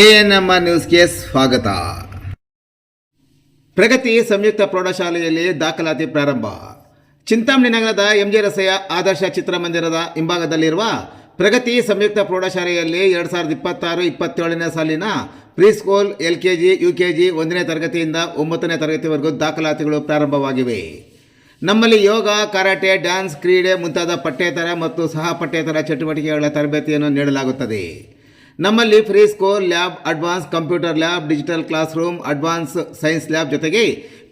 ANM ನ್ಯೂಸ್ಗೆ ಸ್ವಾಗತ. ಪ್ರಗತಿ ಸಂಯುಕ್ತ ಪ್ರೌಢಶಾಲೆಯಲ್ಲಿ ದಾಖಲಾತಿ ಪ್ರಾರಂಭ. ಚಿಂತಾಮಣಿ ನಗರದ ಎಂಜೆ ರಸ್ತೆಯ ಆದರ್ಶ ಚಿತ್ರಮಂದಿರದ ಹಿಂಭಾಗದಲ್ಲಿರುವ ಪ್ರಗತಿ ಸಂಯುಕ್ತ ಪ್ರೌಢಶಾಲೆಯಲ್ಲಿ 2026-27ನೇ ಸಾಲಿನ ಪ್ರೀಸ್ಕೂಲ್, LKG, UKG 1ನೇ ತರಗತಿಯಿಂದ 9ನೇ ತರಗತಿವರೆಗೂ ದಾಖಲಾತಿಗಳು ಪ್ರಾರಂಭವಾಗಿವೆ. ನಮ್ಮಲ್ಲಿ ಯೋಗ, ಕರಾಟೆ, ಡ್ಯಾನ್ಸ್, ಕ್ರೀಡೆ ಮುಂತಾದ ಪಠ್ಯೇತರ ಮತ್ತು ಸಹ ಪಠ್ಯೇತರ ಚಟುವಟಿಕೆಗಳ ತರಬೇತಿಯನ್ನು ನೀಡಲಾಗುತ್ತದೆ. ನಮ್ಮಲ್ಲಿ free school lab, advance computer lab, digital class room, advance science lab ಜೊತೆಗೆ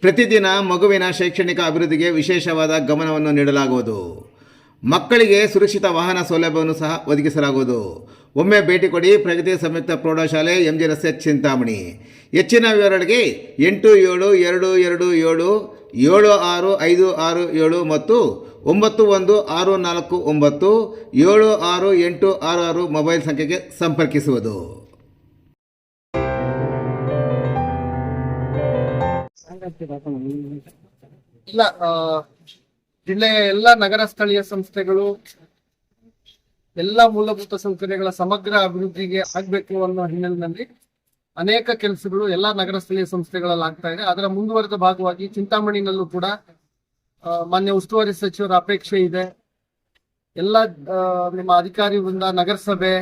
ಪ್ರತಿದಿನ ಮಗುವಿನ ಶೈಕ್ಷಣಿಕ ಅಭಿವೃದ್ಧಿಗೆ ವಿಶೇಷವಾದ ಗಮನವನ್ನು ನೀಡಲಾಗುವುದು. ಮಕ್ಕಳಿಗೆ ಸುರಕ್ಷಿತ ವಾಹನ ಸೌಲಭ್ಯವನ್ನು ಸಹ ಒದಗಿಸಲಾಗುವುದು. ಒಮ್ಮೆ ಭೇಟಿ ಕೊಡಿ. ಪ್ರಗತಿ ಸಂಯುಕ್ತ ಪ್ರೌಢಶಾಲೆ, ಎಂಜೆ ರಸ್ತೆ, ಚಿಂತಾಮಣಿ. ಹೆಚ್ಚಿನ ವಿವರಗಳಿಗೆ 8772776567 ಮತ್ತು 9164976866 ಮೊಬೈಲ್ ಸಂಖ್ಯೆಗೆ ಸಂಪರ್ಕಿಸುವುದು. ಜಿಲ್ಲೆಯ ಎಲ್ಲ ನಗರ ಸ್ಥಳೀಯ ಸಂಸ್ಥೆಗಳು ಎಲ್ಲ ಮೂಲಭೂತ ಸೌಕರ್ಯಗಳ ಸಮಗ್ರ ಅಭಿವೃದ್ಧಿಗೆ ಆಗ್ಬೇಕು ಅನ್ನೋ ಹಿನ್ನೆಲೆಯಲ್ಲಿ ಅನೇಕ ಕೆಲಸಗಳು ಎಲ್ಲ ನಗರ ಸ್ಥಳೀಯ ಸಂಸ್ಥೆಗಳಲ್ಲಿ ಆಗ್ತಾ ಇದೆ. ಅದರ ಮುಂದುವರೆದ ಭಾಗವಾಗಿ ಚಿಂತಾಮಣಿನಲ್ಲೂ ಕೂಡ ಮಾನ್ಯ ಉಸ್ತುವಾರಿ ಸಚಿವರ ಅಪೇಕ್ಷೆ ಇದೆ. ಎಲ್ಲ ನಿಮ್ಮ ಅಧಿಕಾರಿ ವೃಂದ, ನಗರಸಭೆ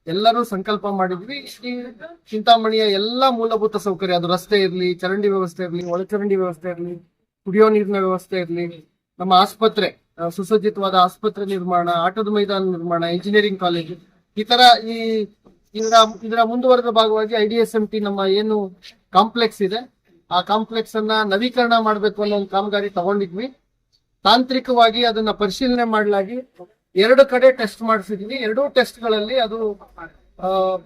ಎಲ್ಲರೂ ಸಂಕಲ್ಪ ಮಾಡಿದ್ವಿ. ಈ ಚಿಂತಾಮಣಿಯ ಎಲ್ಲಾ ಮೂಲಭೂತ ಸೌಕರ್ಯ, ಅದು ರಸ್ತೆ ಇರಲಿ, ಚರಂಡಿ ವ್ಯವಸ್ಥೆ ಇರಲಿ, ಒಳಚರಂಡಿ ವ್ಯವಸ್ಥೆ ಇರಲಿ, ಕುಡಿಯೋ ನೀರಿನ ವ್ಯವಸ್ಥೆ ಇರಲಿ, ನಮ್ಮ ಆಸ್ಪತ್ರೆ, ಸುಸಜ್ಜಿತವಾದ ಆಸ್ಪತ್ರೆ ನಿರ್ಮಾಣ, ಆಟದ ಮೈದಾನ ನಿರ್ಮಾಣ, ಇಂಜಿನಿಯರಿಂಗ್ ಕಾಲೇಜು, ಈ ತರ ಇದರ ಮುಂದುವರೆದ ಭಾಗವಾಗಿ IDSMT ನಮ್ಮ ಏನು ಕಾಂಪ್ಲೆಕ್ಸ್ ಇದೆ, ಆ ಕಾಂಪ್ಲೆಕ್ಸ್ ಅನ್ನ ನವೀಕರಣ ಮಾಡಬೇಕು ಅನ್ನೋ ಒಂದು ಕಾಮಗಾರಿ ತಗೊಂಡಿದ್ವಿ. ತಾಂತ್ರಿಕವಾಗಿ ಅದನ್ನ ಪರಿಶೀಲನೆ ಮಾಡಲಾಗಿ 2 ಕಡೆ ಟೆಸ್ಟ್ ಮಾಡಿಸಿದ್ವಿ. 2 ಟೆಸ್ಟ್ಗಳಲ್ಲಿ ಅದು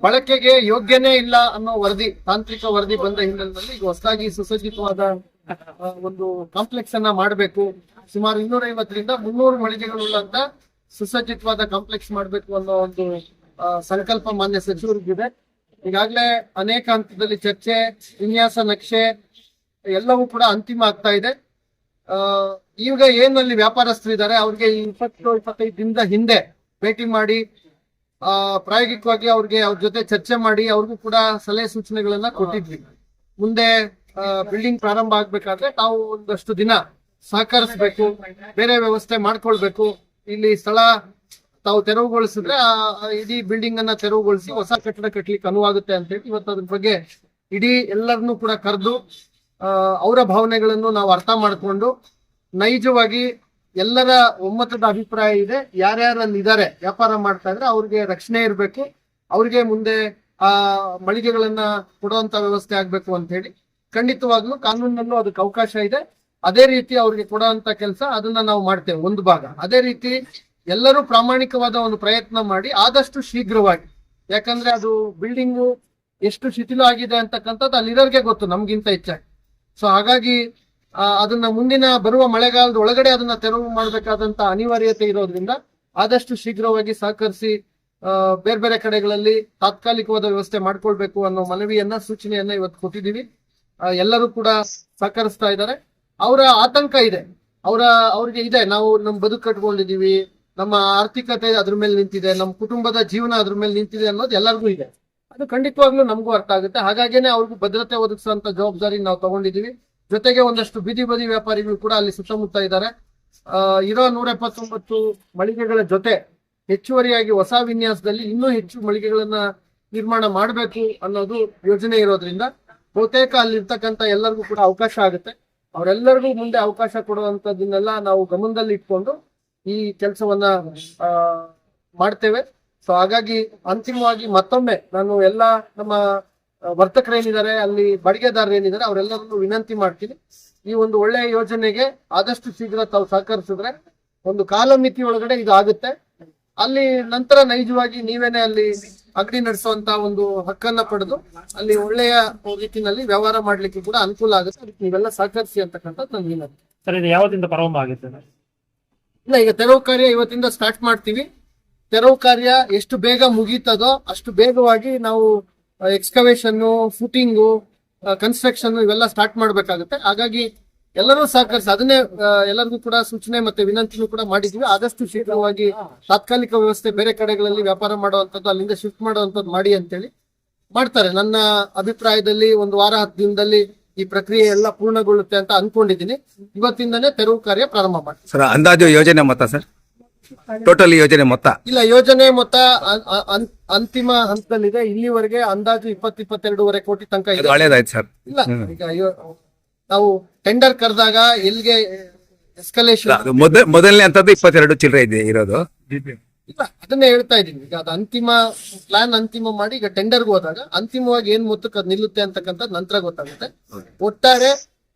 ಬಳಕೆಗೆ ಯೋಗ್ಯನೇ ಇಲ್ಲ ಅನ್ನೋ ವರದಿ, ತಾಂತ್ರಿಕ ವರದಿ ಬಂದ ಹಿನ್ನೆಲೆಯಲ್ಲಿ ಈಗ ಹೊಸದಾಗಿ ಸುಸಜ್ಜಿತವಾದ ಒಂದು ಕಾಂಪ್ಲೆಕ್ಸ್ ಅನ್ನ ಮಾಡಬೇಕು. ಸುಮಾರು 250ರಿಂದ 300 ಮಳಿಗೆಗಳುಳ್ಳಂತ ಸುಸಜ್ಜಿತವಾದ ಕಾಂಪ್ಲೆಕ್ಸ್ ಮಾಡಬೇಕು ಅನ್ನೋ ಒಂದು ಸಂಕಲ್ಪ ಮಾನ್ಯ ಸಚಿವರಿಗಿದೆ. ಈಗಾಗಲೇ ಅನೇಕ ಹಂತದಲ್ಲಿ ಚರ್ಚೆ, ವಿನ್ಯಾಸ, ನಕ್ಷೆ ಎಲ್ಲವೂ ಕೂಡ ಅಂತಿಮ ಆಗ್ತಾ ಇದೆ. ಈಗ ಏನಲ್ಲಿ ವ್ಯಾಪಾರಸ್ಥರು ಇದ್ದಾರೆ ಅವ್ರಿಗೆ 20-25 ದಿನದ ಹಿಂದೆ ಭೇಟಿ ಮಾಡಿ ಪ್ರಾಯೋಗಿಕವಾಗಿ ಅವ್ರ ಜೊತೆ ಚರ್ಚೆ ಮಾಡಿ ಅವ್ರಿಗೂ ಕೂಡ ಸಲಹೆ ಸೂಚನೆಗಳನ್ನ ಕೊಟ್ಟಿದ್ವಿ. ಮುಂದೆ ಬಿಲ್ಡಿಂಗ್ ಪ್ರಾರಂಭ ಆಗ್ಬೇಕಾದ್ರೆ ತಾವು ಒಂದಷ್ಟು ದಿನ ಸಹಕರಿಸಬೇಕು, ಬೇರೆ ವ್ಯವಸ್ಥೆ ಮಾಡ್ಕೊಳ್ಬೇಕು. ಇಲ್ಲಿ ಸ್ಥಳ ತಾವು ತೆರವುಗೊಳಿಸಿದ್ರೆ ಇಡೀ ಬಿಲ್ಡಿಂಗ್ ಅನ್ನ ತೆರವುಗೊಳಿಸಿ ಹೊಸ ಕಟ್ಟಡ ಕಟ್ಟಲಿಕ್ಕೆ ಅನುವಾಗುತ್ತೆ ಅಂತ ಹೇಳಿ ಇವತ್ತು ಅದ್ರ ಬಗ್ಗೆ ಇಡೀ ಎಲ್ಲರನ್ನೂ ಕೂಡ ಕರೆದು ಅವರ ಭಾವನೆಗಳನ್ನು ನಾವು ಅರ್ಥ ಮಾಡಿಕೊಂಡು ನೈಜವಾಗಿ ಎಲ್ಲರ ಒಮ್ಮತದ ಅಭಿಪ್ರಾಯ ಇದೆ. ಯಾರ್ಯಾರಲ್ಲಿದ್ದಾರೆ ವ್ಯಾಪಾರ ಮಾಡ್ತಾ ಇದ್ರೆ ಅವ್ರಿಗೆ ರಕ್ಷಣೆ ಇರಬೇಕು, ಅವ್ರಿಗೆ ಮುಂದೆ ಆ ಮಳಿಗೆಗಳನ್ನ ಕೊಡುವಂತ ವ್ಯವಸ್ಥೆ ಆಗ್ಬೇಕು ಅಂತ ಹೇಳಿ ಖಂಡಿತವಾಗ್ಲೂ ಕಾನೂನಲ್ಲೂ ಅದಕ್ಕೆ ಅವಕಾಶ ಇದೆ. ಅದೇ ರೀತಿ ಅವ್ರಿಗೆ ಕೊಡುವಂತ ಕೆಲಸ ಅದನ್ನ ನಾವು ಮಾಡ್ತೇವೆ ಒಂದು ಭಾಗ. ಅದೇ ರೀತಿ ಎಲ್ಲರೂ ಪ್ರಾಮಾಣಿಕವಾದ ಒಂದು ಪ್ರಯತ್ನ ಮಾಡಿ ಆದಷ್ಟು ಶೀಘ್ರವಾಗಿ, ಯಾಕಂದ್ರೆ ಅದು ಬಿಲ್ಡಿಂಗು ಎಷ್ಟು ಶಿಥಿಲ ಆಗಿದೆ ಅಂತಕ್ಕಂಥದ್ದು ಅಲ್ಲಿರೋರ್ಗೆ ಗೊತ್ತು ನಮ್ಗಿಂತ ಹೆಚ್ಚಾಗಿ. ಸೊ ಹಾಗಾಗಿ ಅದನ್ನ ಮುಂದಿನ ಬರುವ ಮಳೆಗಾಲದ ಒಳಗಡೆ ಅದನ್ನ ತೆರವು ಮಾಡಬೇಕಾದಂತ ಅನಿವಾರ್ಯತೆ ಇರೋದ್ರಿಂದ ಆದಷ್ಟು ಶೀಘ್ರವಾಗಿ ಸಹಕರಿಸಿ ಬೇರೆ ಬೇರೆ ಕಡೆಗಳಲ್ಲಿ ತಾತ್ಕಾಲಿಕವಾದ ವ್ಯವಸ್ಥೆ ಮಾಡ್ಕೊಳ್ಬೇಕು ಅನ್ನೋ ಮನವಿಯನ್ನ, ಸೂಚನೆಯನ್ನ ಇವತ್ತು ಕೊಟ್ಟಿದ್ದೀವಿ. ಎಲ್ಲರೂ ಕೂಡ ಸಹಕರಿಸ್ತಾ ಇದ್ದಾರೆ. ಅವರ ಆತಂಕ ಇದೆ, ಅವ್ರಿಗೆ ಇದೆ, ನಾವು ನಮ್ ಬದುಕು ಕಟ್ಕೊಂಡಿದೀವಿ, ನಮ್ಮ ಆರ್ಥಿಕತೆ ಅದ್ರ ಮೇಲೆ ನಿಂತಿದೆ, ನಮ್ಮ ಕುಟುಂಬದ ಜೀವನ ಅದ್ರ ಮೇಲೆ ನಿಂತಿದೆ ಅನ್ನೋದು ಎಲ್ಲರಿಗೂ ಇದೆ. ಅದು ಖಂಡಿತವಾಗ್ಲೂ ನಮಗೂ ಅರ್ಥ ಆಗುತ್ತೆ. ಹಾಗಾಗೇನೆ ಅವ್ರಿಗೂ ಭದ್ರತೆ ಒದಗಿಸುವಂತ ಜವಾಬ್ದಾರಿ ನಾವು ತಗೊಂಡಿದೀವಿ. ಜೊತೆಗೆ ಒಂದಷ್ಟು ಬೀದಿ ಬದಿ ವ್ಯಾಪಾರಿಗಳು ಕೂಡ ಅಲ್ಲಿ ಸುತ್ತಮುತ್ತ ಇದ್ದಾರೆ. ಇರೋ 179 ಮಳಿಗೆಗಳ ಜೊತೆ ಹೆಚ್ಚುವರಿಯಾಗಿ ಹೊಸ ವಿನ್ಯಾಸದಲ್ಲಿ ಇನ್ನೂ ಹೆಚ್ಚು ಮಳಿಗೆಗಳನ್ನ ನಿರ್ಮಾಣ ಮಾಡಬೇಕು ಅನ್ನೋದು ಯೋಜನೆ ಇರೋದ್ರಿಂದ ಬಹುತೇಕ ಅಲ್ಲಿರ್ತಕ್ಕಂಥ ಎಲ್ಲರಿಗೂ ಕೂಡ ಅವಕಾಶ ಆಗುತ್ತೆ. ಅವರೆಲ್ಲರಿಗೂ ಮುಂದೆ ಅವಕಾಶ ಕೊಡುವಂತದ್ದನ್ನೆಲ್ಲ ನಾವು ಗಮನದಲ್ಲಿ ಇಟ್ಕೊಂಡು ಈ ಕೆಲಸವನ್ನ ಮಾಡ್ತೇವೆ. ಸೊ ಹಾಗಾಗಿ ಅಂತಿಮವಾಗಿ ಮತ್ತೊಮ್ಮೆ ನಾನು ಎಲ್ಲ ನಮ್ಮ ವರ್ತಕರೇನಿದ್ದಾರೆ, ಅಲ್ಲಿ ಬಾಡಿಗೆದಾರರೇನಿದ್ದಾರೆ ಅವರೆಲ್ಲರನ್ನು ವಿನಂತಿ ಮಾಡ್ತೀನಿ, ಈ ಒಂದು ಒಳ್ಳೆಯ ಯೋಜನೆಗೆ ಆದಷ್ಟು ಶೀಘ್ರ ತಾವು ಸಹಕರಿಸಿದ್ರೆ ಒಂದು ಕಾಲಮಿತಿ ಒಳಗಡೆ ಇದು ಆಗುತ್ತೆ. ಅಲ್ಲಿ ನಂತರ ನೈಜವಾಗಿ ನೀವೇನೆ ಅಲ್ಲಿ ಅಂಗಡಿ ನಡೆಸುವಂತ ಒಂದು ಹಕ್ಕನ್ನ ಪಡೆದು ಅಲ್ಲಿ ಒಳ್ಳೆಯ ರೀತಿಯಲ್ಲಿ ವ್ಯವಹಾರ ಮಾಡ್ಲಿಕ್ಕೆ ಕೂಡ ಅನುಕೂಲ ಆಗುತ್ತೆ. ಅದಕ್ಕೆ ನೀವೆಲ್ಲ ಸಹಕರಿಸಿ ಅಂತಕ್ಕಂಥದ್ದು ನನ್ನ ವಿನಂತಿ. ಸರ್, ಇದು ಯಾವತ್ತಿಂದ ಪ್ರಾರಂಭ ಆಗುತ್ತೆ? ಇಲ್ಲ, ಈಗ ತೆರವು ಕಾರ್ಯ ಇವತ್ತಿಂದ ಸ್ಟಾರ್ಟ್ ಮಾಡ್ತೀವಿ. ತೆರವು ಕಾರ್ಯ ಎಷ್ಟು ಬೇಗ ಮುಗೀತದೋ ಅಷ್ಟು ಬೇಗವಾಗಿ ನಾವು ಎಕ್ಸ್ಕವೇಷನ್, ಫುಟಿಂಗು, ಕನ್ಸ್ಟ್ರಕ್ಷನ್ ಇವೆಲ್ಲ ಸ್ಟಾರ್ಟ್ ಮಾಡ್ಬೇಕಾಗುತ್ತೆ. ಹಾಗಾಗಿ ಎಲ್ಲರೂ ಸಹಕರಿಸಿ ಅದನ್ನೇ ಎಲ್ಲರಿಗೂ ಕೂಡ ಸೂಚನೆ ಮತ್ತೆ ವಿನಂತಿನೂ ಕೂಡ ಮಾಡಿದ್ವಿ. ಆದಷ್ಟು ಶೀಘ್ರವಾಗಿ ತಾತ್ಕಾಲಿಕ ವ್ಯವಸ್ಥೆ ಬೇರೆ ಕಡೆಗಳಲ್ಲಿ ವ್ಯಾಪಾರ ಮಾಡುವಂತದ್ದು, ಅಲ್ಲಿಂದ ಶಿಫ್ಟ್ ಮಾಡುವಂತದ್ದು ಮಾಡಿ ಅಂತೇಳಿ ಮಾಡ್ತಾರೆ. ನನ್ನ ಅಭಿಪ್ರಾಯದಲ್ಲಿ ಒಂದು ವಾರ 10 ದಿನದಲ್ಲಿ ಈ ಪ್ರಕ್ರಿಯೆ ಎಲ್ಲ ಪೂರ್ಣಗೊಳ್ಳುತ್ತೆ ಅಂತ ಅನ್ಕೊಂಡಿದ್ದೀನಿ. ಇವತ್ತಿಂದನೇ ತೆರವು ಕಾರ್ಯ ಪ್ರಾರಂಭ ಮಾಡಿ. ಸರ್ ಅಂದಾಜು ಯೋಜನೆ ಮೊತ್ತ ಸರ್, ಟೋಟಲ್ ಯೋಜನೆ ಮೊತ್ತ? ಇಲ್ಲ, ಯೋಜನೆ ಮೊತ್ತ ಅಂತಿಮ ಹಂತದಲ್ಲಿದೆ. ಇಲ್ಲಿವರೆಗೆ ಅಂದಾಜು 20-22.5 ಕೋಟಿ ತನಕ ಅದು ಇದೆ. ಹಳೇದಾಯ್ತು ಸರ್. ಇಲ್ಲ, ಈಗ ನಾವು ಟೆಂಡರ್ ಕರೆದಾಗ ಎಲ್ಲಿಗೆ ಎಸ್ಕಲೇಷನ್ ಅದು ಮೊದಲನೇ ಹಂತದ್ದು 22 ಚಿಲ್ಲರೆ ಇದೆ ಇರೋದು. ಇಲ್ಲ, ಅದನ್ನೇ ಹೇಳ್ತಾ ಇದ್ದೀನಿ. ಈಗ ಅದು ಅಂತಿಮ ಪ್ಲಾನ್ ಅಂತಿಮ ಮಾಡಿ ಈಗ ಟೆಂಡರ್ಗೆ ಹೋದಾಗ ಅಂತಿಮವಾಗಿ ಏನ್ ಮೊತ್ತಕ್ಕೆ ಅದು ನಿಲ್ಲುತ್ತೆ ಅಂತಕ್ಕಂಥದ್ದು ನಂತರ ಗೊತ್ತಾಗುತ್ತೆ. ಒಟ್ಟಾರೆ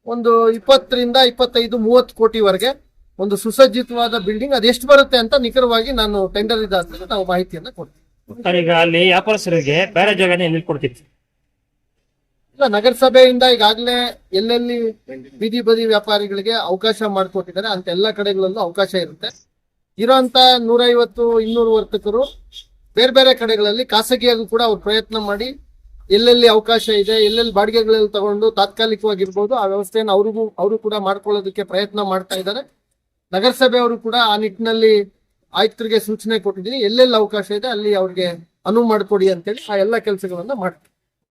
ಒಂದು 20-25-30 ಕೋಟಿವರೆಗೆ ಒಂದು ಸುಸಜ್ಜಿತವಾದ ಬಿಲ್ಡಿಂಗ್ ಅದೆಷ್ಟು ಬರುತ್ತೆ ಅಂತ ನಿಖರವಾಗಿ ನಾನು ಟೆಂಡರ್ ಇದಾದ್ಮೇಲೆ ನಾವು ಮಾಹಿತಿಯನ್ನ ಕೊಡ್ತೀವಿ. ಸರ್, ಈಗ ಅಲ್ಲಿ ವ್ಯಾಪಾರಸ್ಥರಿಗೆ ಬೇರೆ ಜಾಗನೇ ಎಲ್ಲಿ ಕೊಡ್ತಿತ್ತು? ಇಲ್ಲ, ನಗರಸಭೆಯಿಂದ ಈಗಾಗಲೇ ಎಲ್ಲೆಲ್ಲಿ ಬೀದಿ ಬದಿ ವ್ಯಾಪಾರಿಗಳಿಗೆ ಅವಕಾಶ ಮಾಡಿಕೊಟ್ಟಿದ್ದಾರೆ ಅಂತ ಎಲ್ಲ ಕಡೆಗಳಲ್ಲೂ ಅವಕಾಶ ಇರುತ್ತೆ. ಇರೋಂತ 150-200 ವರ್ತಕರು ಬೇರೆ ಬೇರೆ ಕಡೆಗಳಲ್ಲಿ ಖಾಸಗಿಯಾಗೂ ಕೂಡ ಅವ್ರು ಪ್ರಯತ್ನ ಮಾಡಿ ಎಲ್ಲೆಲ್ಲಿ ಅವಕಾಶ ಇದೆ, ಎಲ್ಲೆಲ್ಲಿ ಬಾಡಿಗೆಗಳಲ್ಲಿ ತಗೊಂಡು ತಾತ್ಕಾಲಿಕವಾಗಿರ್ಬೋದು ಆ ವ್ಯವಸ್ಥೆಯನ್ನು ಅವರು ಕೂಡ ಮಾಡ್ಕೊಳ್ಳೋದಕ್ಕೆ ಪ್ರಯತ್ನ ಮಾಡ್ತಾ ಇದ್ದಾರೆ. ನಗರಸಭೆಯವರು ಕೂಡ ಆ ನಿಟ್ಟಿನಲ್ಲಿ ಆಯುಕ್ತರಿಗೆ ಸೂಚನೆ ಕೊಟ್ಟಿದ್ದೀನಿ. ಎಲ್ಲೆಲ್ಲಿ ಅವಕಾಶ ಇದೆ ಅಲ್ಲಿ ಅವ್ರಿಗೆ ಅನುವು ಮಾಡಿಕೊಡಿ ಅಂತೇಳಿ ಆ ಎಲ್ಲ ಕೆಲಸಗಳನ್ನ ಮಾಡ್ತಾರೆ.